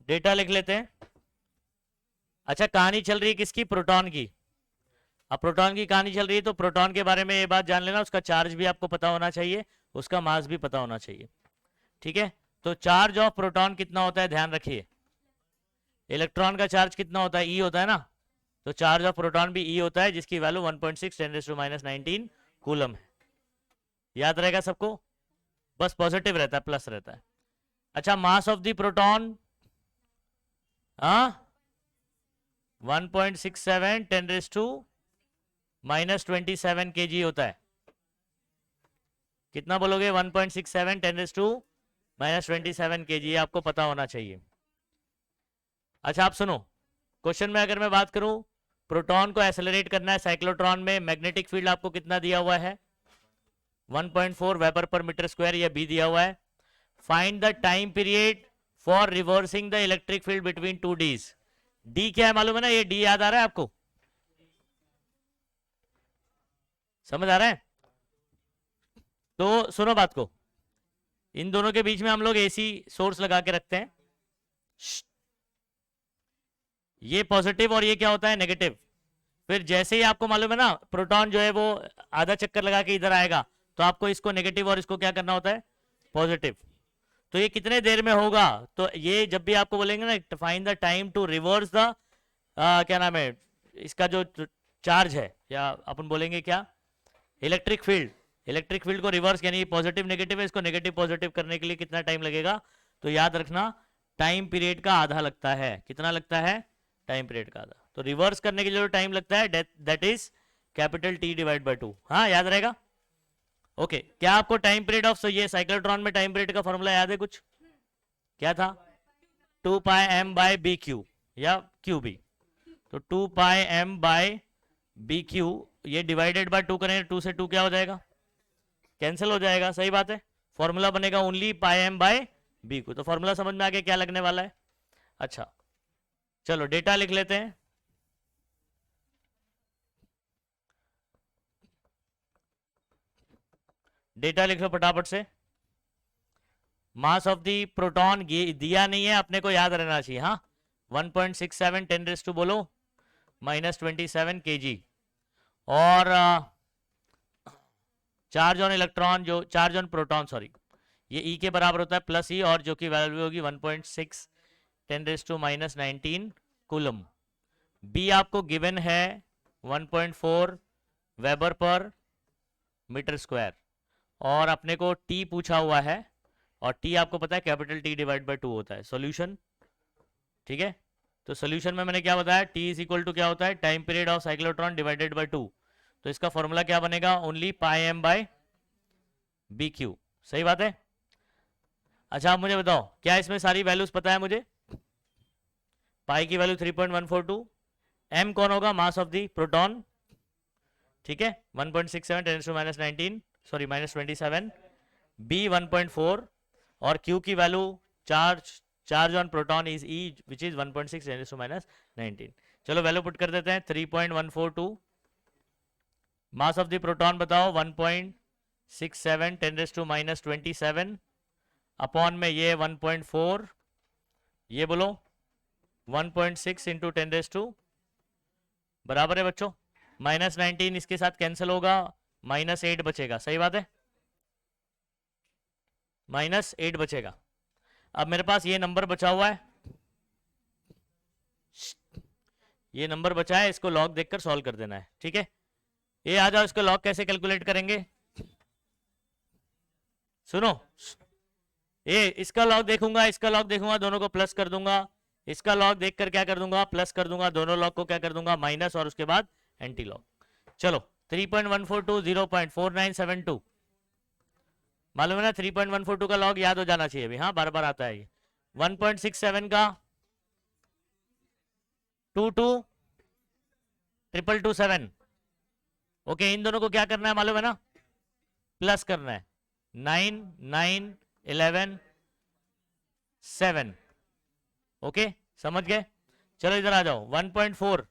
Data लिख लेते हैं। अच्छा, कहानी चल रही है किसकी? प्रोटॉन की। अब प्रोटॉन की कहानी चल रही है तो प्रोटॉन के बारे में ये बात जान लेना, उसका चार्ज भी आपको पता होना चाहिए, उसका मास भी पता होना चाहिए। ठीक है, तो चार्ज ऑफ प्रोटॉन कितना होता है, ध्यान रखिए। इलेक्ट्रॉन का चार्ज कितना होता है? ई होता है ना, तो चार्ज ऑफ प्रोटॉन भी ई होता है, जिसकी वैल्यू 1.6 10⁻⁻19 कूलम है। याद रहेगा सबको? बस पॉजिटिव रहता है, प्लस रहता है। अच्छा, mass of the proton 1.67 10⁻⁻27 kg होता है। कितना बोलोगे? 1.67 10⁻⁻27 kg, ये आपको पता होना चाहिए। अच्छा, आप सुनो, क्वेश्चन में अगर मैं बात करूं, प्रोटॉन को एक्सेलरेट करना है साइक्लोट्रॉन में, मैग्नेटिक फील्ड आपको कितना दिया हुआ है? 1.4 वेबर पर मीटर स्क्वायर, ये बी दिया हुआ है। Find the time period for reversing the electric field between two dees. D क्या है मालूम है ना? ये डी याद आ रहा है आपको? समझ आ रहा है? तो सुनो बात को, इन दोनों के बीच में हम लोग एसी सोर्स लगा के रखते हैं। ये पॉजिटिव और ये क्या होता है? नेगेटिव। फिर जैसे ही आपको मालूम है ना, प्रोटॉन जो है वो आधा चक्कर लगा के इधर आएगा, तो आपको इसको नेगेटिव और इसको क्या करना होता है? पॉजिटिव। तो ये कितने देर में होगा? तो ये जब भी आपको बोलेंगे ना, find the time to reverse the क्या नाम है इसका, जो चार्ज है, या अपन बोलेंगे क्या, इलेक्ट्रिक फील्ड। इलेक्ट्रिक फील्ड को रिवर्स, यानी पॉजिटिव नेगेटिव है, इसको नेगेटिव पॉजिटिव करने के लिए कितना टाइम लगेगा? तो याद रखना, टाइम पीरियड का आधा लगता है। कितना लगता है? टाइम पीरियड का आधा। तो रिवर्स करने के लिए जो टाइम लगता है, that is capital T divide by 2। हाँ, याद रहेगा? ओके, क्या आपको टाइम पीरियड ऑफ ये साइक्लोट्रॉन में टाइम पीरियड का फॉर्मूला याद है कुछ? क्या था? 2πm/bq या qb। तो 2πm/bq, ये डिवाइडेड बाय 2 करेंगे, 2 से 2 क्या हो जाएगा? कैंसिल हो जाएगा। सही बात है, फॉर्मूला बनेगा ओनली πm/b। तो फॉर्मूला समझ में आ गया क्या लगने वाला है? अच्छा, चलो डेटा लिख लेते हैं। डेटा लिख लो फटाफट से। मास ऑफ दी प्रोटॉन दिया नहीं है, अपने को याद रहना चाहिए। हाँ, 1.67 10⁻⁻, बोलो, -27 kg। और चार्ज ऑन इलेक्ट्रॉन, जो चार्ज ऑन प्रोटॉन, सॉरी, ये ई के बराबर होता है, प्लस ई, और जो कि वैल्यू होगी 1.6 10⁻⁻19 कूलम। बी आपको गिवन है 1.4 वेबर पर मीटर स्क्वायर, और अपने को टी पूछा हुआ है, और टी आपको पता है कैपिटल टी डिवाइड बाय 2 होता है। सॉल्यूशन, ठीक है, तो सॉल्यूशन में मैंने क्या बताया? टी इज इक्वल टू क्या होता है? Time period of cyclotron divided by 2। तो इसका फॉर्मूला क्या बनेगा? Only πm/bq। सही बात है। अच्छा, आप मुझे बताओ, क्या इसमें सारी वैल्यूज पता है मुझे? पाई की वैल्यू 3.142। एम कौन होगा? मास ऑफ दी प्रोटॉन, ठीक है, 1.67 10⁻⁻19, सॉरी -27। बी 1.4, और क्यू की value, charge on proton is E, which is 1.6 10⁻⁻19। चलो वैल्यू पुट कर देते हैं, 3.142। मास ऑफ द प्रोटॉन बताओ, 1.67 10⁻⁻27, अपॉन में ये 1.4, ये बोलो 1.6 इंटू 10⁻, बराबर है बच्चों। -19 इसके साथ कैंसिल होगा, -8 बचेगा। सही बात है, -8 बचेगा। अब मेरे पास ये नंबर बचा हुआ है, ये नंबर बचा है, इसको लॉग देखकर सॉल्व कर देना है। ठीक है, ये आ जाओ, इसको लॉग कैसे कैलकुलेट करेंगे? सुनो, ये इसका लॉग देखूंगा, इसका लॉग देखूंगा, दोनों को प्लस कर दूंगा। इसका लॉग देखकर क्या कर दूंगा? प्लस कर दूंगा। दोनों लॉग को क्या कर दूंगा? माइनस, और उसके बाद एंटी लॉग। चलो, 3.142 0.4972, मालूम है ना? 3.142 का लॉग याद हो जाना चाहिए अभी। हाँ, बार बार आता है ये। 1.67 का 222227। ओके, इन दोनों को क्या करना है मालूम है ना? प्लस करना है। 9 9 11 7। ओके, समझ गए? चलो इधर आ जाओ। 1.4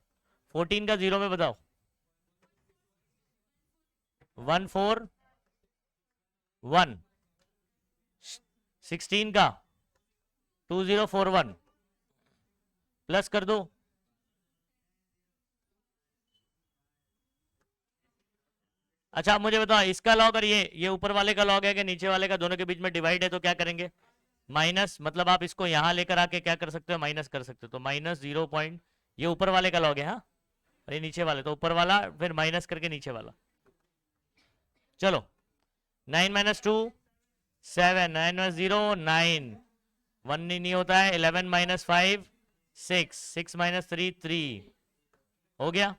14 का 0 में बताओ। 141 16 का 2041 प्लस कर दो। अच्छा आप मुझे बताओ, इसका लॉग और ये ऊपर वाले का लॉग है कि नीचे वाले का, दोनों के बीच में डिवाइड है, तो क्या करेंगे? माइनस, मतलब आप इसको यहां लेकर आके क्या कर सकते हो, माइनस कर सकते हो। तो माइनस 0 पॉइंट, ये ऊपर वाले का लॉग है, हाँ, और ये नीचे वाले, तो ऊपर वाला फिर माइनस करके नीचे वाला। चलो 9 माइनस 2 7, 9 माइनस 0 9, 1 नहीं होता है। 11 माइनस 5 6, 6 माइनस 3 3, हो गया।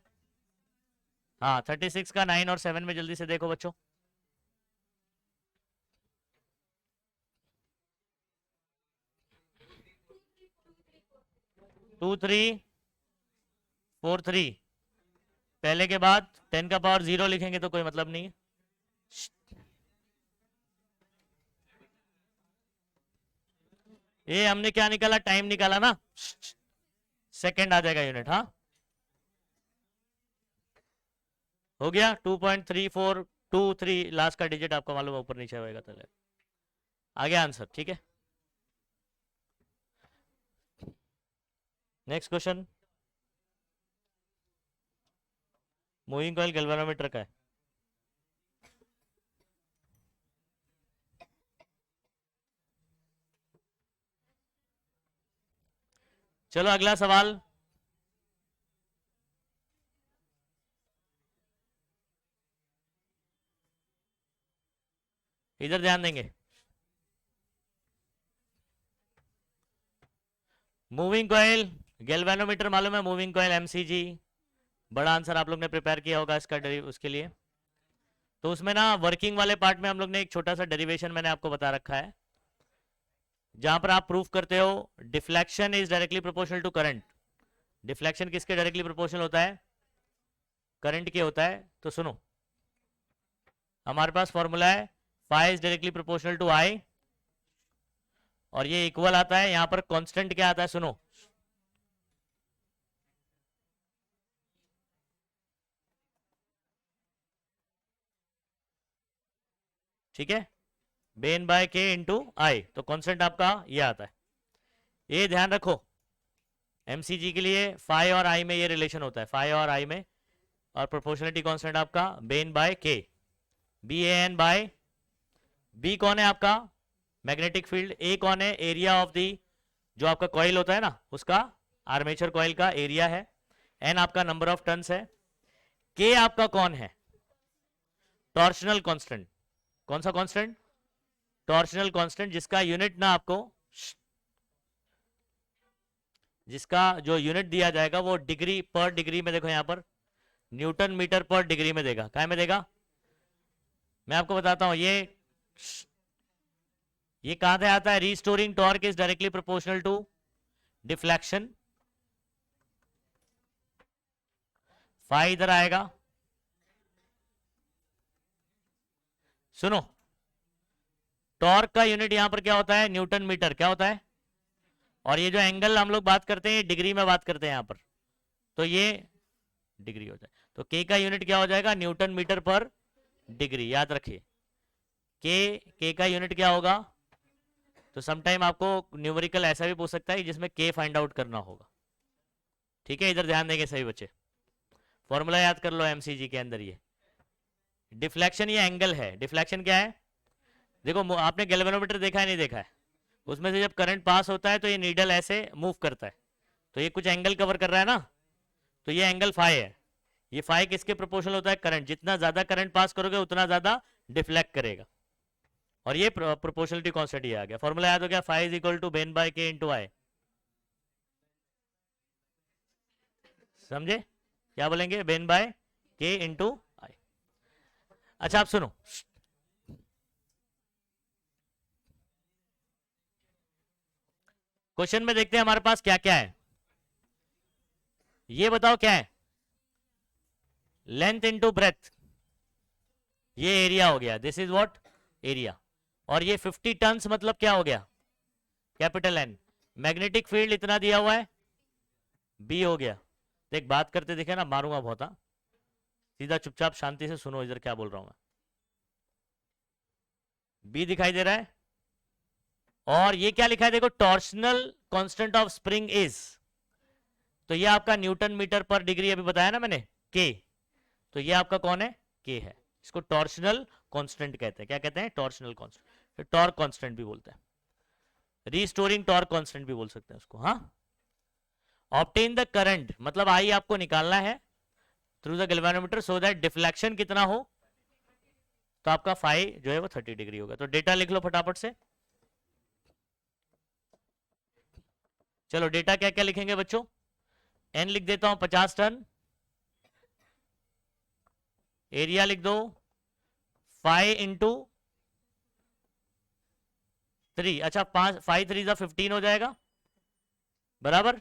हाँ 36 का 9 और 7 में जल्दी से देखो बच्चों। 2 3 4 3, पहले के बाद 10 का पावर 0 लिखेंगे तो कोई मतलब नहीं है। ये हमने क्या निकाला, टाइम निकाला ना, सेकंड आ जाएगा यूनिट। हाँ हो गया। 2.3423, लास्ट का डिजिट आपको मालूम है ऊपर नीचे होएगा, तो आ गया आंसर। ठीक है, next question. Moving coil galvanometer का है। चलो अगला सवाल। इधर ध्यान देंगे। मूविंग कॉइल गैल्वेनोमीटर मालूम है, मूविंग कॉइल एमसीजी, बड़ा आंसर आप लोग ने प्रिपेयर किया होगा इसका उसके लिए। तो उसमें ना वर्किंग वाले पार्ट में हम लोग ने एक छोटा सा डेरिवेशन मैंने आपको बता रखा है, जहां पर आप प्रूफ करते हो deflection is directly proportional to current. Deflection किसके डायरेक्टली प्रोपोर्शनल होता है? करंट के होता है। तो सुनो, हमारे पास फॉर्मूला है phi is directly proportional to I, और ये इक्वल आता है, यहां पर कांस्टेंट क्या आता है, सुनो, ठीक है, बेन बाय के इंटू आई, तो कांस्टेंट आपका ये आता है। ये ध्यान रखो, एमसीजी के लिए फाई और आई में ये रिलेशन होता है, फाई और आई में, और प्रोपोर्शनलिटी कांस्टेंट आपका बेन बाय के, B A N bye, B कौन है आपका मैग्नेटिक फील्ड, ए कौन है एरिया ऑफ दी, जो आपका कॉइल होता है ना उसका, आर्मेचर कॉइल का एरिया है, एन आपका नंबर ऑफ टर्न्स है, के आपका कौन है, टॉर्शनल कांस्टेंट। कौन सा कांस्टेंट? टॉर्शनल कांस्टेंट, जिसका यूनिट ना आपको, जिसका जो यूनिट दिया जाएगा वो डिग्री पर डिग्री में, देखो यहां पर न्यूटन मीटर पर डिग्री में देगा। क्या में देगा? मैं आपको बताता हूं, ये कहां से आता है, restoring torque is directly proportional to deflection, phi इधर आएगा। सुनो, टॉर्क का यूनिट यहां पर क्या होता है, न्यूटन मीटर, क्या होता है, और ये जो एंगल हम लोग बात करते हैं डिग्री में बात करते हैं यहां पर, तो ये डिग्री हो जाए, तो के का यूनिट क्या हो जाएगा, न्यूटन मीटर पर डिग्री, याद रखिए। के का यूनिट क्या होगा, तो समटाइम आपको न्यूमेरिकल ऐसा भी पूछ सकता है जिसमें के फाइंड आउट करना होगा। ठीक है, इधर ध्यान देंगे सभी बच्चे, फॉर्मूला याद कर लो एमसीजी के अंदर। ये डिफ्लेक्शन, ये एंगल है, डिफ्लेक्शन क्या है, देखो आपने गैल्वेनोमीटर देखा है नहीं देखा है, उसमें से जब करंट पास होता है तो ये नीडल ऐसे मूव करता है, तो ये कुछ एंगल कवर कर रहा है ना, तो ये एंगल फाई है। ये फाई किसके प्रोपोर्शनल होता है, करंट, जितना ज्यादा करंट पास करोगे उतना ज्यादा डिफ्लेक्ट करेगा, और ये प्रोपोर्शनलिटी कांस्टेंट ये आ गया। फॉर्मूला याद हो गया, phi is equal to BAN by K into I. समझे? क्या बोलेंगे, BAN by K into I. अच्छा आप सुनो, क्वेश्चन में देखते हैं हमारे पास क्या क्या है, ये बताओ क्या है, लेंथ इंटू ब्रेथ, ये एरिया हो गया, दिस इज व्हाट एरिया, और ये 50 टन्स मतलब क्या हो गया, कैपिटल एन, मैग्नेटिक फील्ड इतना दिया हुआ है, बी हो गया। देख बात करते दिखे ना, मारूंगा बहुत, हाँ? सीधा चुपचाप शांति से सुनो इधर क्या बोल रहा हूं मैं। बी दिखाई दे रहा है, और ये क्या लिखा है देखो, torsional constant of spring is, तो ये आपका न्यूटन मीटर पर डिग्री अभी बताया ना मैंने, के। तो ये आपका कौन है, के है। इसको टॉर्शनल कांस्टेंट कहते हैं। क्या कहते हैं, टॉर्शनल कांस्टेंट, टॉर्क कांस्टेंट भी बोलते हैं, रीस्टोरिंग टॉर्क कांस्टेंट भी बोल सकते हैं उसको। हाँ, ऑब्टेन द करंट मतलब आई आपको निकालना है through the galvanometer so that deflection कितना हो, तो आपका फाई जो है वो 30 डिग्री होगा। तो डेटा लिख लो फटाफट से। चलो डेटा क्या क्या लिखेंगे बच्चों, एन लिख देता हूं 50 टन, एरिया लिख दो 5 × 3, अच्छा 5, 5 3 15 हो जाएगा बराबर।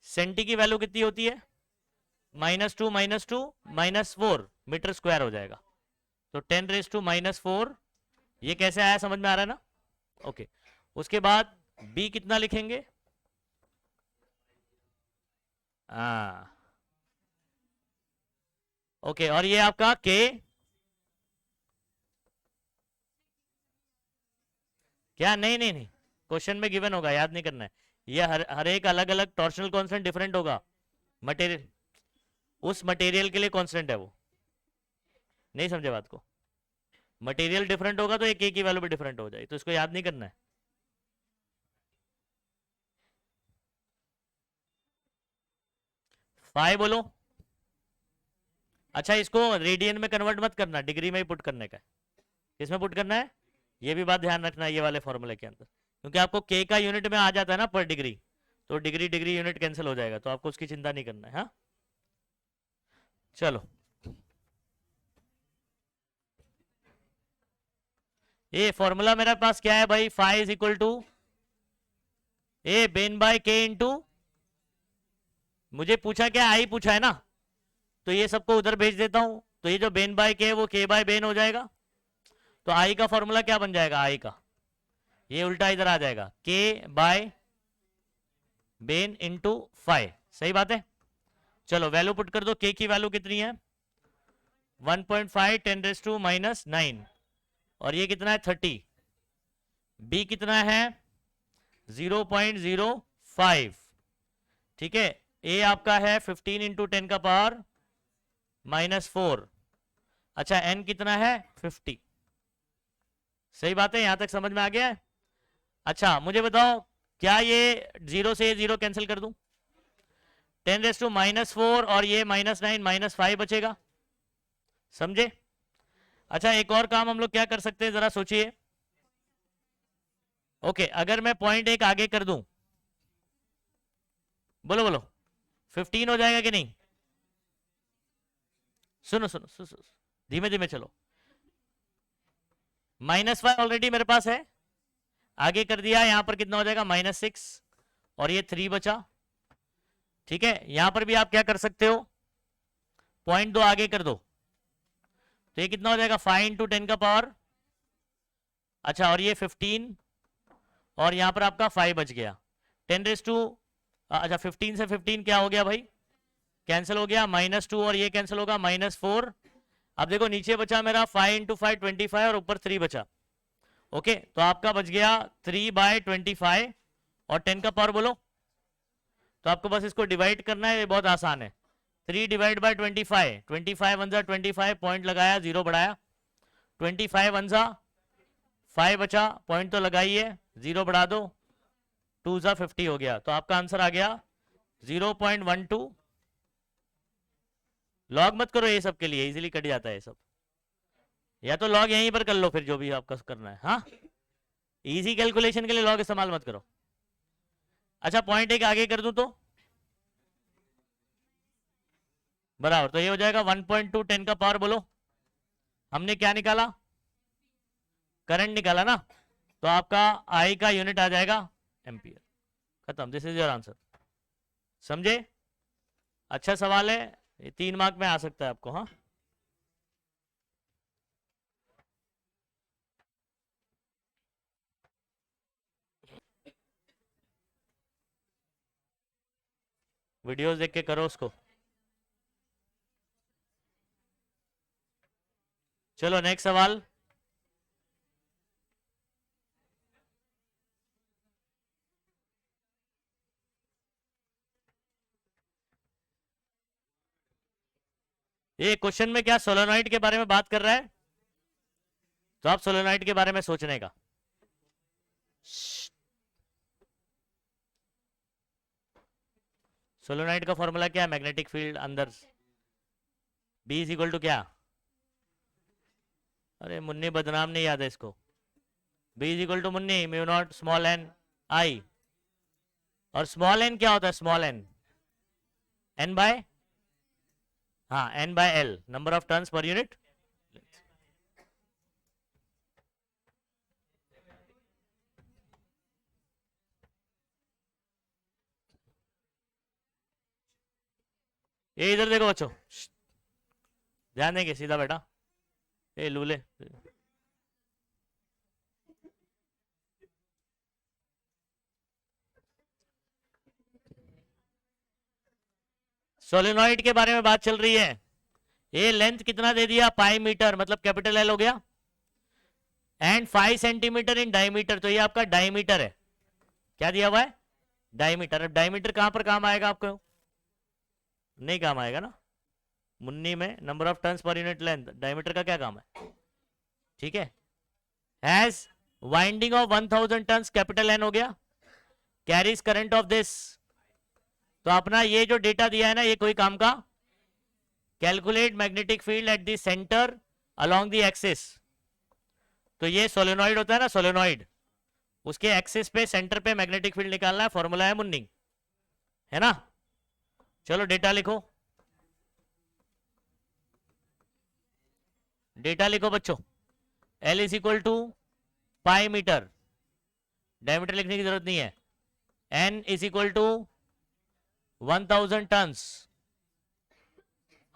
सेंटी की वैल्यू कितनी होती है, -2 -2 -4 मीटर स्क्वायर हो जाएगा। तो 10⁻⁻⁴ ये कैसे आया, समझ में आ रहा है ना। ओके, उसके बाद बी कितना लिखेंगे, हाँ ओके, और ये आपका के क्या, नहीं नहीं नहीं, क्वेश्चन में गिवन होगा, याद नहीं करना है। ये हर एक अलग अलग टॉर्शनल कांस्टेंट डिफरेंट होगा। मटेरियल, उस मटेरियल के लिए कांस्टेंट है वो, नहीं समझे बात को। मटेरियल डिफरेंट होगा तो एक के की वैल्यू भी डिफरेंट हो जाएगी, तो इसको याद नहीं करना है। फाइव बोलो। अच्छा, इसको रेडियन में कन्वर्ट मत करना, डिग्री में ही पुट करने का है। किसमें पुट करना है, ये भी बात ध्यान रखना है ये वाले फॉर्मूले के अंदर, क्योंकि आपको के का यूनिट में आ जाता है ना पर डिग्री, तो डिग्री डिग्री यूनिट कैंसिल हो जाएगा, तो आपको उसकी चिंता नहीं करना है। हाँ चलो, ये फॉर्मूला मेरे पास क्या है भाई, phi is equal to a BAN by K into, मुझे पूछा क्या, आई पूछा है ना, तो ये सबको उधर भेज देता हूं। तो ये जो बेन बाय के है वो के बाय बेन हो जाएगा। तो आई का फॉर्मूला क्या बन जाएगा, आई का ये उल्टा इधर आ जाएगा, के बाय बेन इंटू फाइव। सही बात है। चलो वैल्यू पुट कर दो, के की वैल्यू कितनी है 1.5 10⁻⁹ और ये कितना है 30। बी कितना है 0.05। ठीक है, ए आपका है 15 × 10⁻⁻⁴। अच्छा एन कितना है 50। सही बात है, यहां तक समझ में आ गया है। अच्छा मुझे बताओ, क्या ये 0 से 0 कैंसिल कर दूं, 10⁻⁻⁴ और ये -9 -5 बचेगा, समझे। अच्छा एक और काम हम लोग क्या कर सकते हैं, जरा सोचिए। ओके, अगर मैं पॉइंट एक आगे कर दूं, बोलो बोलो, 15 हो जाएगा कि नहीं। सुनो सुनो सुनो, सुनो धीमे धीमे चलो। -5 ऑलरेडी मेरे पास है, आगे कर दिया, यहां पर कितना हो जाएगा -6 और ये 3 बचा। ठीक है, यहां पर भी आप क्या कर सकते हो, पॉइंट 2 आगे कर दो, तो ये कितना हो जाएगा 5 × 10⁻। अच्छा और ये 15 और यहां पर आपका 5 बच गया, 10 अच्छा 15 से 15 क्या हो गया भाई, कैंसिल हो गया, -2 और ये कैंसिल होगा -4। अब देखो नीचे बचा मेरा 5 × 5 25 और ऊपर 3 बचा। ओके, तो आपका बच गया 3/25 और 10 का पावर बोलो, तो आपको बस इसको डिवाइड करना है, ये बहुत आसान है। 3 / 25, 25 × 1 = 25, पॉइंट लगाया, 0 बढ़ाया, 25 × 1 = 5 बचा, पॉइंट तो लगाइए, 0 बढ़ा दो, 2 × 50 हो गया। तो आपका आंसर आ गया 0.12। लॉग मत करो ये सब के लिए, इजीली कट जाता है ये सब, या तो लॉग यहीं पर कर लो फिर जो भी आपका करना है। हाँ, इजी कैलकुलेशन के लिए लॉग इस्तेमाल मत करो। अच्छा पॉइंट एक आगे कर दूं तो बराबर, तो ये हो जाएगा 1.2 10 का पावर बोलो, हमने क्या निकाला, करंट निकाला ना, तो आपका आई का यूनिट आ जाएगा एम्पियर। खत्म, दिस इज योर आंसर। समझे, अच्छा सवाल है, ये 3 मार्क में आ सकता है आपको। हाँ वीडियोस देख के करो उसको। चलो नेक्स्ट सवाल, ये क्वेश्चन में क्या सोलेनॉइड के बारे में बात कर रहा है, तो आप सोलेनॉइड के बारे में सोचने का। सोलेनॉइड का फॉर्मूला क्या है, मैग्नेटिक फील्ड अंदर B इज इक्वल टू क्या, अरे मुन्नी बदनाम नहीं याद है इसको, B is equal to Munni mu not small N I, और स्मॉल एन क्या होता है, स्मॉल एन एन बाय, हाँ N by L, number of turns per unit. ये इधर देखो बच्चों, ध्यान देंगे, सीधा बेटा, ए लूले, सोलेनॉइड के बारे में बात चल रही है। ये लेंथ कितना दे दिया, पाई मीटर, मतलब कैपिटल एल हो गया, एंड 5 सेंटीमीटर इन डायमीटर, तो ये आपका डायमीटर है, क्या दिया हुआ है, डायमीटर। अब डायमीटर कहां पर काम आएगा आपको, नहीं काम आएगा ना, मुन्नी में number of turns per unit length, diameter का क्या काम है, ठीक है। Has winding of 1000 turns, capital N हो गया, कैरीज करंट ऑफ दिस, तो अपना ये जो डेटा दिया है ना, ये कोई काम का, calculate magnetic field at the centre along the axis, तो ये सोलेनॉइड होता है ना, सोलेनॉइड, उसके एक्सिस पे सेंटर पे मैग्नेटिक फील्ड निकालना है, फॉर्मूला है मुन्नी, है ना। चलो डेटा लिखो, डेटा लिखो बच्चों, L is equal to pi metre, diameter लिखने की जरूरत नहीं है, N is equal to 1000 turns,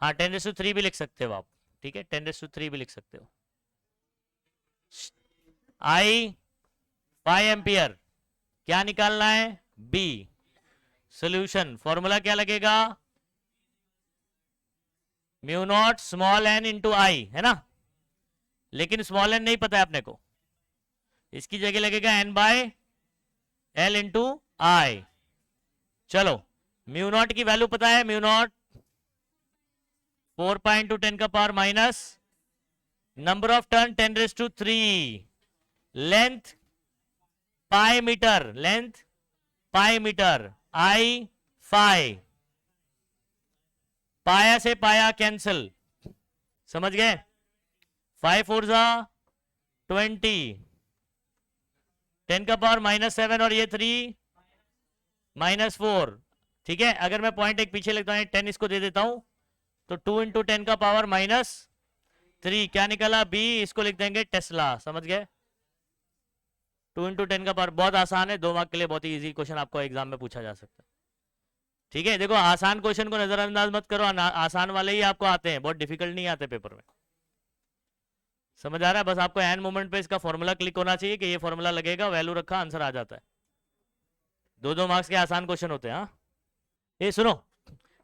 हाँ 10⁻³ भी लिख सकते हो आप, ठीक है 10⁻³ भी लिख सकते हो। I 5 एम्पियर, क्या निकालना है, B, सोल्यूशन फॉर्मूला क्या लगेगा, mu not small N into I, है ना, लेकिन स्मॉल एन नहीं पता है अपने को, इसकी जगह लगेगा N बाय L इंटू आई। चलो म्यू नॉट की वैल्यू पता है, म्यू नॉट 4 पाई इंटू 10 का power minus number of turn 10⁻³, length pi metre, length pi metre, I 5, पाया से पाया कैंसिल, समझ गए, 5 4 जा 20, 10 का पावर -7 और ये 3 -4, ठीक है। अगर मैं पॉइंट एक पीछे लिखता हूं, 10 इसको दे देता हूं, तो 2 इंटू 10 का पावर -3, क्या निकला B, इसको लिख देंगे टेस्ला, समझ गए, 2 इंटू 10 का पावर, बहुत आसान है, 2 मार्क के लिए बहुत ही इजी क्वेश्चन आपको एग्जाम में पूछा जा सकता है, ठीक है। देखो आसान क्वेश्चन को नजरअंदाज मत करो, आसान वाले ही आपको आते हैं, बहुत डिफिकल्ट नहीं आते पेपर में, समझ आ रहा है। बस आपको एन मोमेंट पे इसका फॉर्मूला क्लिक होना चाहिए कि ये फॉर्मूला लगेगा, वैल्यू रखा, आंसर आ जाता है, 2-2 मार्क्स के आसान क्वेश्चन होते हैं। हाँ ये सुनो,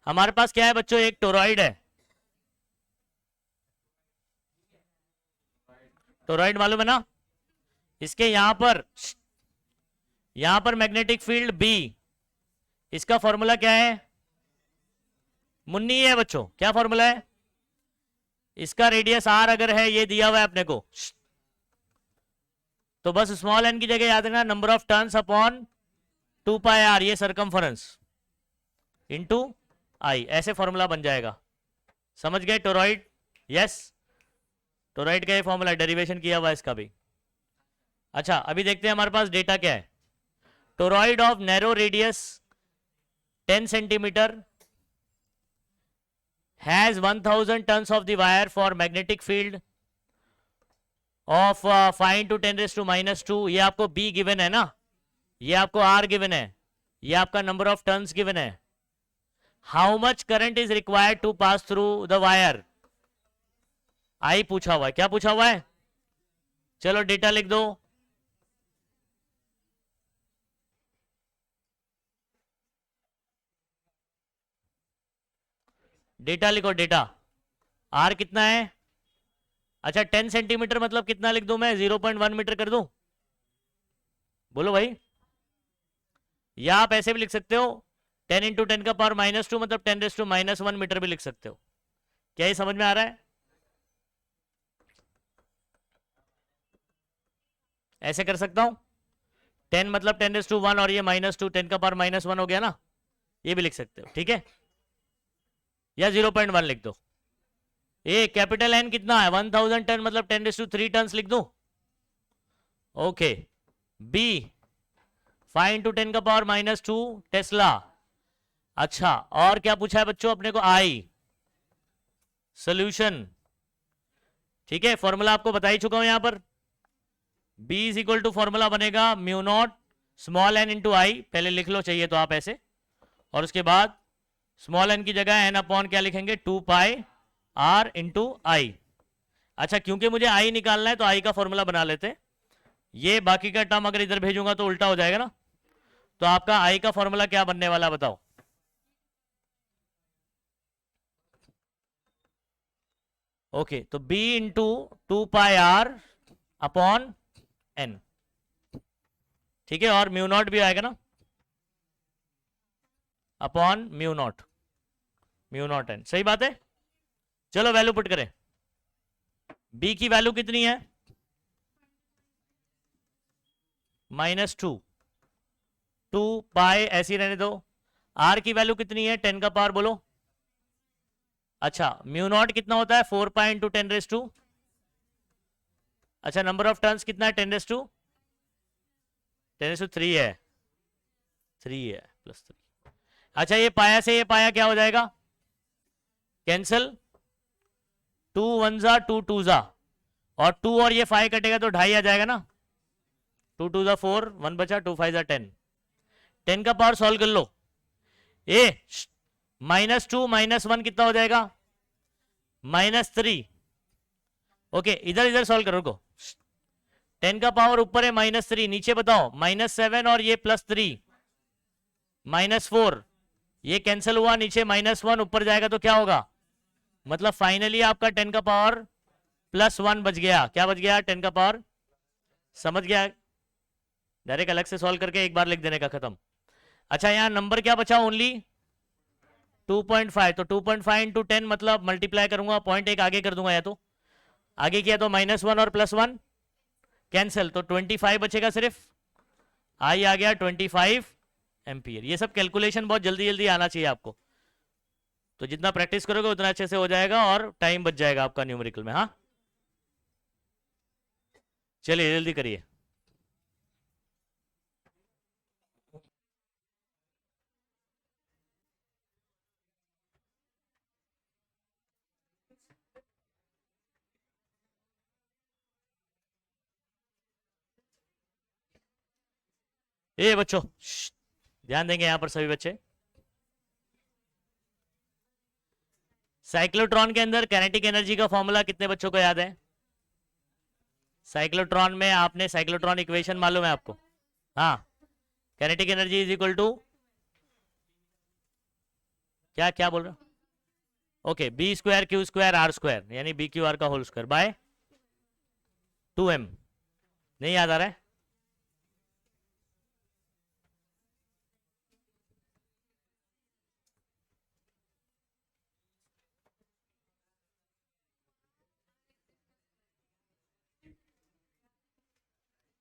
हमारे पास क्या है बच्चों, एक टोरॉइड है, टोरॉइड मालूम है ना, इसके यहां पर मैग्नेटिक फील्ड B, इसका फॉर्मूला क्या है, मुन्नी है बच्चों, क्या फॉर्मूला है, इसका रेडियस R अगर है, ये दिया हुआ है अपने को, तो बस स्मॉल n की जगह याद रखना number of turns upon 2 pi r, ये सरकमफरेंस इनटू I, ऐसे फॉर्मूला बन जाएगा, समझ गए। टोरॉइड, यस टोरॉइड का ये फॉर्मूला, डेरिवेशन किया हुआ है इसका भी। अच्छा अभी देखते हैं हमारे पास डेटा क्या है, toroid of narrow radius 10 centimetre has 1000 tons of the wire for magnetic field of 5 into 10⁻², ये आपको B गिवन है ना, ये आपको R गिवन है, ये आपका नंबर ऑफ टर्न्स गिवन है। How much current is required to pass through the wire, I पूछा हुआ है, क्या पूछा हुआ है, चलो डेटा लिख दो, डेटा लिखो, डेटा R कितना है, अच्छा 10 सेंटीमीटर मतलब कितना लिख दूं मैं, 0.1 मीटर कर दूं, बोलो भाई, या आप ऐसे भी लिख सकते हो 10 इंटू 10 का पावर -2 मतलब 10⁻⁻1 मीटर भी लिख सकते हो, क्या ये समझ में आ रहा है? ऐसे कर सकता हूं, 10 मतलब 10⁻1 और ये -2 10 का पावर -1 हो गया ना, ये भी लिख सकते हो, ठीक है, या 0.1 लिख दो। ए कैपिटल एन कितना है 1000 टन मतलब 10⁻3 टन लिख दो। ओके, बी 5 × 10 का पावर -2 टेस्ला। अच्छा, और क्या पूछा है बच्चों अपने को? आई सोल्यूशन, ठीक है, फॉर्मूला आपको बता ही चुका हूं यहां पर। B is equal to formula बनेगा mu not small n into I, पहले लिख लो चाहिए तो आप ऐसे, और उसके बाद स्मॉल n की जगह n अपॉन क्या लिखेंगे 2πr इंटू आई। अच्छा, क्योंकि मुझे आई निकालना है तो आई का फॉर्मूला बना लेते, ये बाकी का टर्म अगर इधर भेजूंगा तो उल्टा हो जाएगा ना, तो आपका आई का फॉर्मूला क्या बनने वाला बताओ? ओके, तो B into 2πr upon n, ठीक है, और म्यू नॉट भी आएगा ना अपॉन म्यू नॉट n, सही बात है। चलो वैल्यू पुट करें, B की वैल्यू कितनी है -2, 2π ऐसी रहने दो। R की वैल्यू कितनी है 10 का पावर बोलो। अच्छा, म्यू नॉट कितना होता है 4π इंटू 10⁻²। अच्छा, नंबर ऑफ टर्न्स कितना है 10⁻3 है, 3 है +3। अच्छा, ये पाया से ये पाया क्या हो जाएगा कैंसल, 2 1 जा 2 2 जा, और 2 और ये 5 कटेगा तो 2.5 आ जाएगा ना, 2 2 जा 4, 1 बचा, 2 5 जा 10, 10 का पावर सॉल्व कर लो। ए -2 -1 कितना हो जाएगा -3। ओके, इधर इधर सॉल्व करो को, 10 का पावर ऊपर है -3, नीचे बताओ -7 और ये +3 -4, ये कैंसिल हुआ, नीचे -1 ऊपर जाएगा तो क्या होगा, मतलब फाइनली आपका 10 का पावर +1 बच गया। क्या बच गया 10 का पावर, समझ गया, डायरेक्ट अलग से सॉल्व करके एक बार लिख देने का, खत्म। अच्छा, यहां नंबर क्या बचा ओनली 2.5, तो 2.5 इंटू 10 मतलब मल्टीप्लाई करूंगा, 0.1 आगे कर दूंगा, या तो आगे किया तो -1 और +1 कैंसिल, तो 25 बचेगा सिर्फ, आई आ गया 25 एम्पियर। ये सब कैलकुलेशन बहुत जल्दी जल्दी आना चाहिए आपको, तो जितना प्रैक्टिस करोगे उतना अच्छे से हो जाएगा और टाइम बच जाएगा आपका न्यूमेरिकल में। हाँ, चलिए जल्दी करिए। ए बच्चों ध्यान देंगे यहां पर सभी बच्चे। साइक्लोट्रॉन के अंदर काइनेटिक एनर्जी का फॉर्मूला कितने बच्चों को याद है? साइक्लोट्रॉन में आपने साइक्लोट्रॉन इक्वेशन मालूम है आपको? हाँ, kinetic energy is equal to क्या क्या बोल रहे हो? ओके, B²Q²R², यानी BQR का होल स्क्वायर बाय 2m। नहीं याद आ रहा है?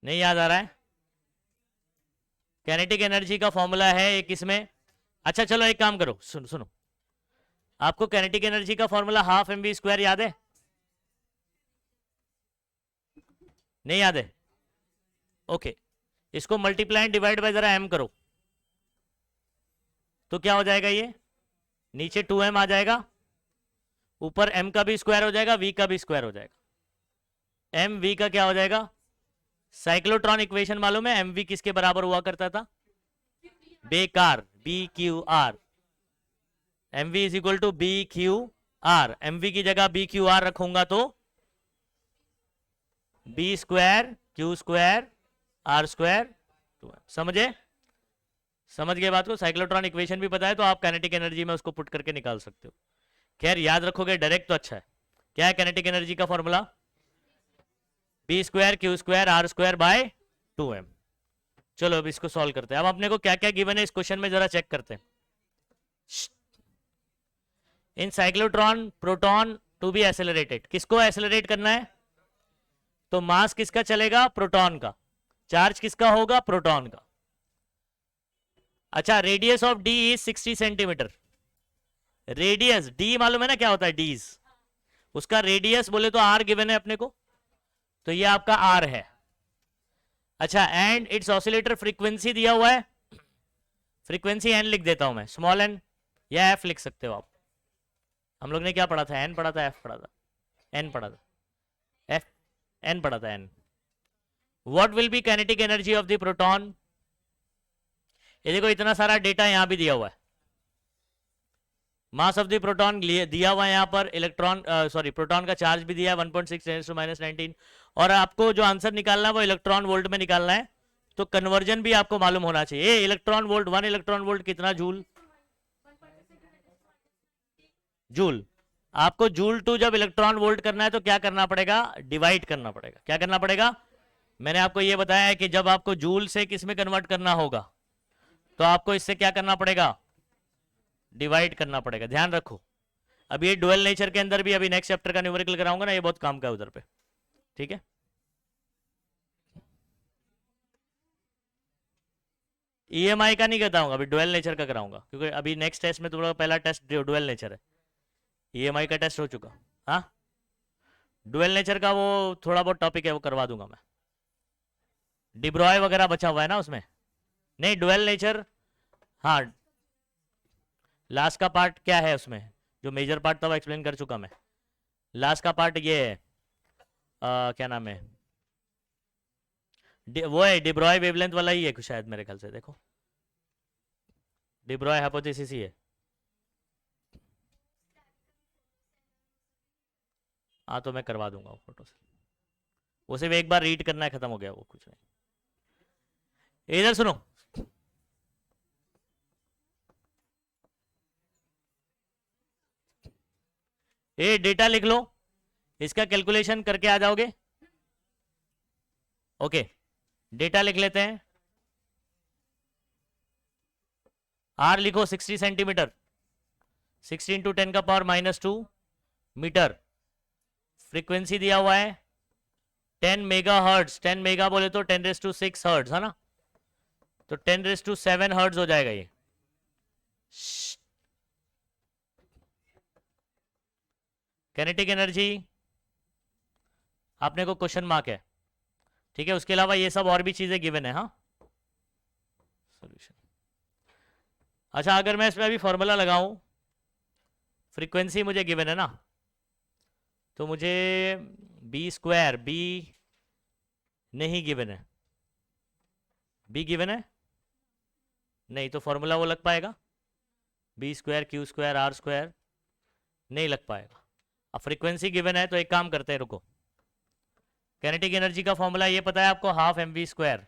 नहीं याद आ रहा है? काइनेटिक एनर्जी का फॉर्मूला है एक इसमें। अच्छा चलो एक काम करो, सुनो सुनो, आपको काइनेटिक एनर्जी का फॉर्मूला 12mv² याद है? नहीं याद है? ओके, इसको मल्टीप्लाई एंड डिवाइड बाय जरा m करो, तो क्या हो जाएगा, ये नीचे 2m आ जाएगा, ऊपर m का भी स्क्वायर हो जाएगा, v का भी स्क्वायर हो जाएगा। m v का क्या हो जाएगा? साइक्लोट्रॉन इक्वेशन मालूम है mv किसके बराबर हुआ करता था? बेकार, BQR। mv is equal to BQR, mv की जगह BQR रखूंगा तो B² Q² R²। समझे? समझ गए बात को? साइक्लोट्रॉन इक्वेशन भी पता है तो आप काइनेटिक एनर्जी में उसको पुट करके निकाल सकते हो। खैर याद रखोगे डायरेक्ट तो अच्छा है। क्या है काइनेटिक एनर्जी का formula? B² Q² R² by 2m। चलो अब इसको सॉल्व करते हैं। अब अपने को क्या क्या गिवन है इस क्वेश्चन में जरा चेक करते हैं। In cyclotron proton to be accelerated, किसको एक्सेलरेट करना है? तो मास किसका चलेगा? प्रोटॉन का। चार्ज किसका होगा? प्रोटॉन का। अच्छा, radius of D is 60 centimetre. Radius D मालूम है ना क्या होता है? डीज, उसका रेडियस बोले तो आर गिवन है अपने को, तो ये आपका आर है। अच्छा, एंड इट्स ऑसिलेटर फ्रीक्वेंसी दिया हुआ है, फ्रीक्वेंसी एन लिख देता हूं मैं, स्मॉल एन या एफ लिख सकते हो आप। हम लोग ने क्या पढ़ा था? एन पढ़ा था, एफ पढ़ा था? एन पढ़ा था, एफ एन पढ़ा था, N. What will be kinetic energy of the proton? ये देखो इतना सारा डेटा यहां भी दिया हुआ है। मास ऑफ द प्रोटॉन दिया हुआ है यहाँ पर, इलेक्ट्रॉन सॉरी प्रोटॉन का चार्ज भी दिया है 1.6 × 19, और आपको जो आंसर निकालना है वो इलेक्ट्रॉन वोल्ट में निकालना है, तो कन्वर्जन भी आपको मालूम होना चाहिए। इलेक्ट्रॉन वोल्ट, 1 इलेक्ट्रॉन वोल्ट कितना जूल? जूल। आपको जूल टू जब इलेक्ट्रॉन वोल्ट करना है तो क्या करना पड़ेगा? डिवाइड करना पड़ेगा। क्या करना पड़ेगा? मैंने आपको ये बताया है कि जब आपको जूल से किस में कन्वर्ट करना होगा तो आपको इससे क्या करना पड़ेगा? डिवाइड करना पड़ेगा। ध्यान रखो, अब ये डुअल नेचर के अंदर भी अभी नेक्स्ट चैप्टर का न्यूमेरिकल कराऊंगा ना, ये बहुत काम का है उधर पे, ठीक है। ईएमआई का नहीं बताऊंगा, अभी डुअल नेचर का कराऊंगा, क्योंकि अभी नेक्स्ट टेस्ट में तुम्हारा पहला टेस्ट डुअल नेचर है, ईएमआई का टेस्ट हो चुका। हाँ, डुअल नेचर का वो थोड़ा बहुत टॉपिक है, वो करवा दूंगा मैं। डिब्रॉय वगैरह बचा हुआ है ना उसमें? नहीं, डुअल नेचर, हाँ लास्ट का पार्ट क्या है उसमें, जो मेजर पार्ट था वो एक्सप्लेन कर चुका मैं। लास्ट का पार्ट ये है, क्या नाम है, वो है डिब्रॉय वेवलेंथ वाला ही है शायद, मेरे ख्याल से। देखो, डिब्रॉय हाइपोथेसिस ही है। हाँ, तो मैं करवा दूंगा वो फोटो से, वो सिर्फ एक बार रीड करना है, खत्म हो गया वो, कुछ नहीं। इधर सुनो, ये डेटा लिख लो, इसका कैलकुलेशन करके आ जाओगे। ओके, डेटा लिख लेते हैं। आर लिखो 60 सेंटीमीटर, 60 × 10⁻⁻² मीटर। फ्रीक्वेंसी दिया हुआ है 10 मेगा हर्ट्ज, 10 मेगा बोले तो 10⁶ हर्ट्ज है ना, तो 10�7 हर्ट्ज हो जाएगा ये। काइनेटिक एनर्जी आपने को क्वेश्चन मार्क है, ठीक है। उसके अलावा ये सब और भी चीजें गिवन है। हाँ, सॉल्यूशन। अच्छा, अगर मैं इसमें अभी फॉर्मूला लगाऊं, फ्रीक्वेंसी मुझे गिवन है ना, तो मुझे b², बी नहीं गिवन है, बी गिवन है नहीं, तो फॉर्मूला वो लग पाएगा b² q² r², नहीं लग पाएगा। अब फ्रीक्वेंसी गिवन है तो एक काम करते हैं, रुको। काइनेटिक एनर्जी का फॉर्मूला ये पता है आपको, 12 mv²।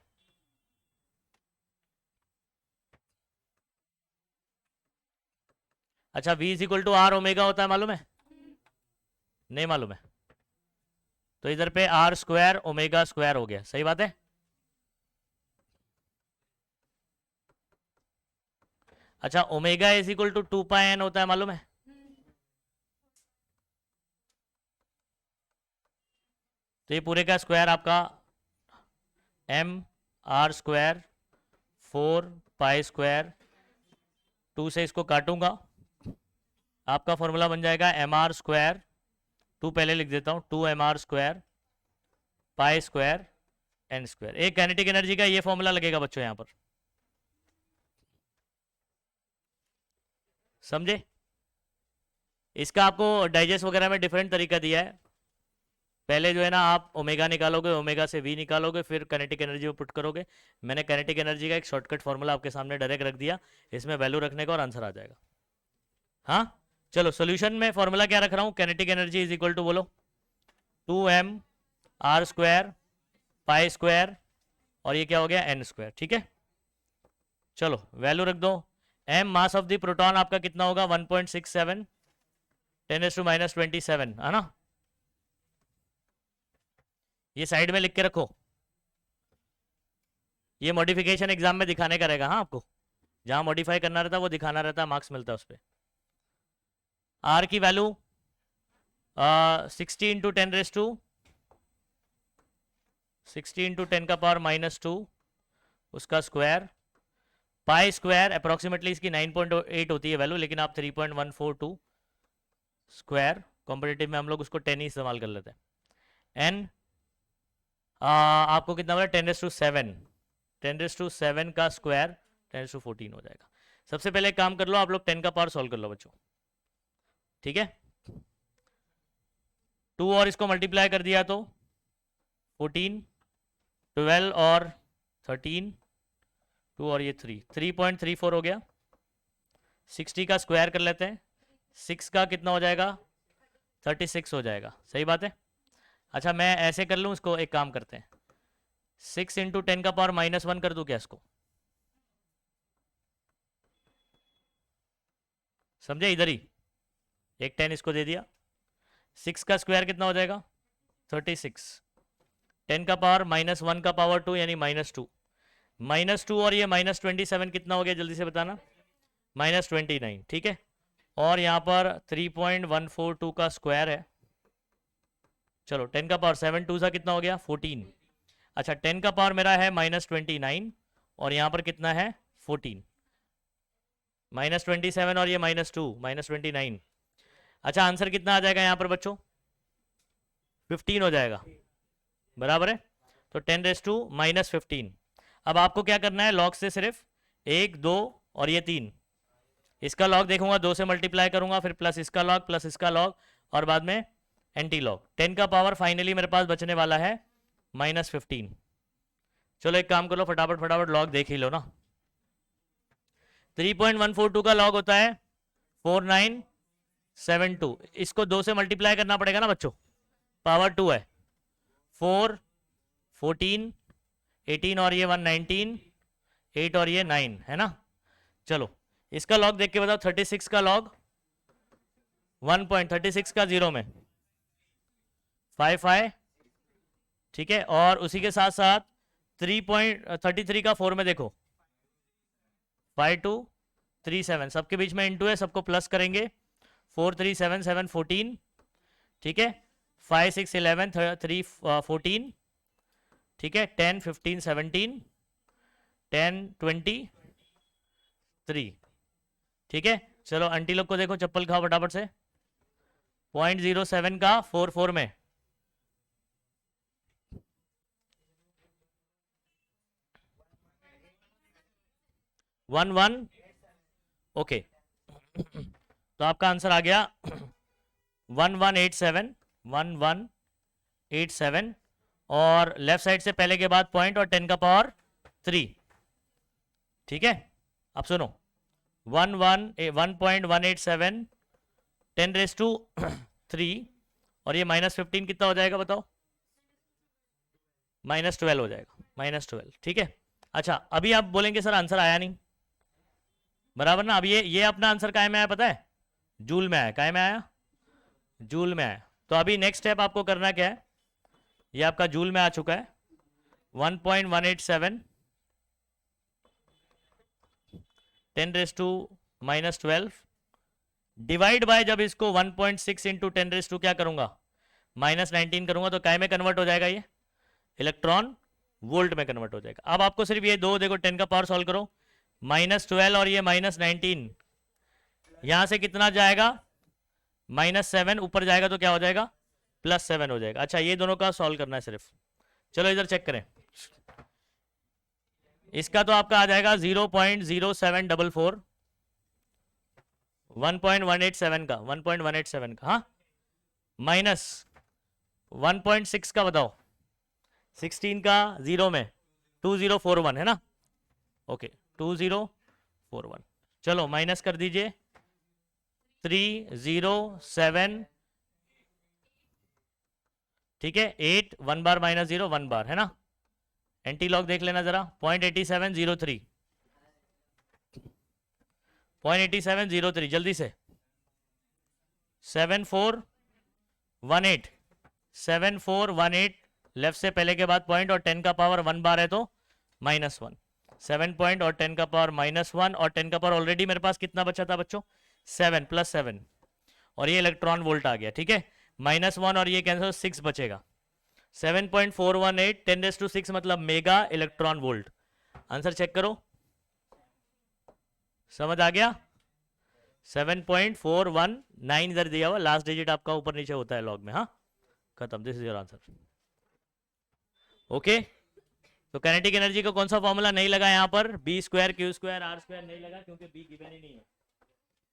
अच्छा, v = r ओमेगा होता है, मालूम है? नहीं मालूम है, तो इधर पे r² ओमेगा² हो गया, सही बात है। अच्छा, ओमेगा = 2πn होता है, मालूम है? तो ये पूरे का स्क्वायर आपका mr², 4π², 2 से इसको काटूंगा, आपका फॉर्मूला बन जाएगा mr², 2 पहले लिख देता हूं, 2mr² π² n²। एक काइनेटिक एनर्जी का ये फॉर्मूला लगेगा बच्चों यहां पर, समझे? इसका आपको डाइजेस्ट वगैरह में डिफरेंट तरीका दिया है। पहले जो है ना, आप ओमेगा निकालोगे, ओमेगा से वी निकालोगे, फिर काइनेटिक एनर्जी में पुट करोगे। मैंने काइनेटिक एनर्जी का एक शॉर्टकट फॉर्मूला आपके सामने डायरेक्ट रख दिया, इसमें वैल्यू रखने का और आंसर आ जाएगा। हाँ, चलो सॉल्यूशन में फॉर्मूला क्या रख रहा हूँ? काइनेटिक एनर्जी = बोलो 2mr² π² और ये क्या हो गया? n², ठीक है। चलो वैल्यू रख दो। m mass of the proton आपका कितना होगा? 1.67 10⁻27 है ना, ये साइड में लिख के रखो, ये मॉडिफिकेशन एग्जाम में दिखाने का रहेगा। हाँ, आपको जहां मॉडिफाई करना रहता है वो दिखाना रहता है, मार्क्स मिलता है उस पर। आर की value 60 into 10 raise to 60 into 10 का पावर -2 उसका स्क्वायर, पाई स्क्वायर अप्रोक्सीमेटली इसकी 9.8 होती है वैल्यू, लेकिन आप 3.142 स्क्वायर, कॉम्पिटेटिव में हम लोग उसको 10 ही इस्तेमाल कर लेते हैं। एन आपको कितना बोला, 10⁻7, 10⁻7 का स्क्वायर 10⁻14 हो जाएगा। सबसे पहले एक काम कर लो, आप लोग 10 का पावर सॉल्व कर लो बच्चों, ठीक है। 2 और इसको मल्टीप्लाई कर दिया तो 14, 12 और 13, 2 और ये 3, 3.34 हो गया। 60 का स्क्वायर कर लेते हैं, 6 का कितना हो जाएगा, 36 हो जाएगा, सही बात है। अच्छा मैं ऐसे कर लूँ इसको, एक काम करते हैं, 6 इंटू 10 का पावर -1 कर दूँ क्या इसको, समझे, इधर ही एक 10 इसको दे दिया। 6 का स्क्वायर कितना हो जाएगा, 36, 10 का पावर -1 का पावर 2 यानी -2, -2 और ये -27 कितना हो गया जल्दी से बताना, -29, ठीक है। और यहाँ पर 3.142 का स्क्वायर है, चलो 10 का पावर 7 2 सा कितना हो गया 14। अच्छा 10 का पावर मेरा है -29 और यहाँ पर कितना है 14, -27 और ये -2 -29। अच्छा आंसर कितना आ जाएगा यहाँ पर बच्चों, 15 हो जाएगा, बराबर है। तो 10⁻⁻15। अब आपको क्या करना है, लॉग से सिर्फ 1 2 और ये 3, इसका लॉग देखूंगा, 2 से मल्टीप्लाई करूंगा, फिर प्लस इसका लॉग प्लस इसका लॉग और बाद में एंटी लॉग। 10 का पावर फाइनली मेरे पास बचने वाला है -15। चलो एक काम कर लो, फटाफट फटाफट लॉग देख ही लो ना। 3.142 का लॉग होता है 4972, इसको 2 से मल्टीप्लाई करना पड़ेगा ना बच्चों, पावर 2 है, 4 14 18 और ये 1 19 8 और ये 9 है ना। चलो इसका लॉग देख के बताओ, 36 का लॉग 1.36 का 0 में 55, ठीक है। और उसी के साथ साथ 3.33 का 4 में देखो 5237, सबके बीच में इंटू है, सबको प्लस करेंगे, 4 3 7 7 14, ठीक है। 5 6 11 3 14, ठीक है। 10 15 17 10 23, ठीक है। चलो आंटी लोग को देखो, चप्पल खाओ फटाफट से। 0.07 का 4 4 में 1 1, ओके। तो आपका आंसर आ गया 1187, 1187 और लेफ्ट साइड से पहले के बाद पॉइंट और 10 का पावर 3, ठीक है। अब सुनो 1.187 10⁻3 और ये -15 कितना हो जाएगा बताओ, -12 हो जाएगा, -12, ठीक है। अच्छा अभी आप बोलेंगे सर आंसर आया नहीं, बराबर ना। अब ये अपना आंसर काय में आया पता है, जूल में आया, काय में आया, जूल में आया। तो अभी नेक्स्ट स्टेप आपको करना क्या है, ये आपका जूल में आ चुका है 1.187 10⁻12 डिवाइड बाय, जब इसको 1.6 इंटू 10⁻, क्या करूंगा -19 करूंगा तो काय में कन्वर्ट हो जाएगा, ये इलेक्ट्रॉन वोल्ट में कन्वर्ट हो जाएगा। अब आपको सिर्फ ये दो देखो, 10 का पावर सॉल्व करो, -12 और ये -19, यहां से कितना जाएगा -7, ऊपर जाएगा तो क्या हो जाएगा +7 हो जाएगा। अच्छा ये दोनों का सॉल्व करना है सिर्फ, चलो इधर चेक करें। इसका तो आपका आ जाएगा 0.0744, 1.187 का, 1.187 का, हाँ, माइनस 1.6 का बताओ, 16 का 0 में 2041 है ना, ओके 2041। चलो माइनस कर दीजिए 307, ठीक है, 8 1 बार -0 1 बार है ना। एंटी लॉग देख लेना जरा, 0.8703, 0.8703 जल्दी से, 7418, 7418 लेफ्ट से पहले के बाद पॉइंट और 10 का पावर 1 बार है तो -1, 7 पॉइंट और 10 का पावर -1 और 10 का पावर ऑलरेडी मेरे पास कितना बचा था बच्चों 7 +7, और ये इलेक्ट्रॉन वोल्ट आ गया, ठीक है। -1 और ये कैंसिल, 6 बचेगा। 7.418 10⁶ मतलब mega electron volt. Answer check करो, समझ आ गया। 7.419 इधर दिया हुआ, लास्ट डिजिट आपका ऊपर नीचे होता है लॉग में। हाँ, खत्म, this is your answer. Okay, तो काइनेटिक एनर्जी का कौन सा फॉर्मूला नहीं लगा यहाँ पर, B² Q² R² नहीं लगा, क्योंकि B गिवन ही नहीं है।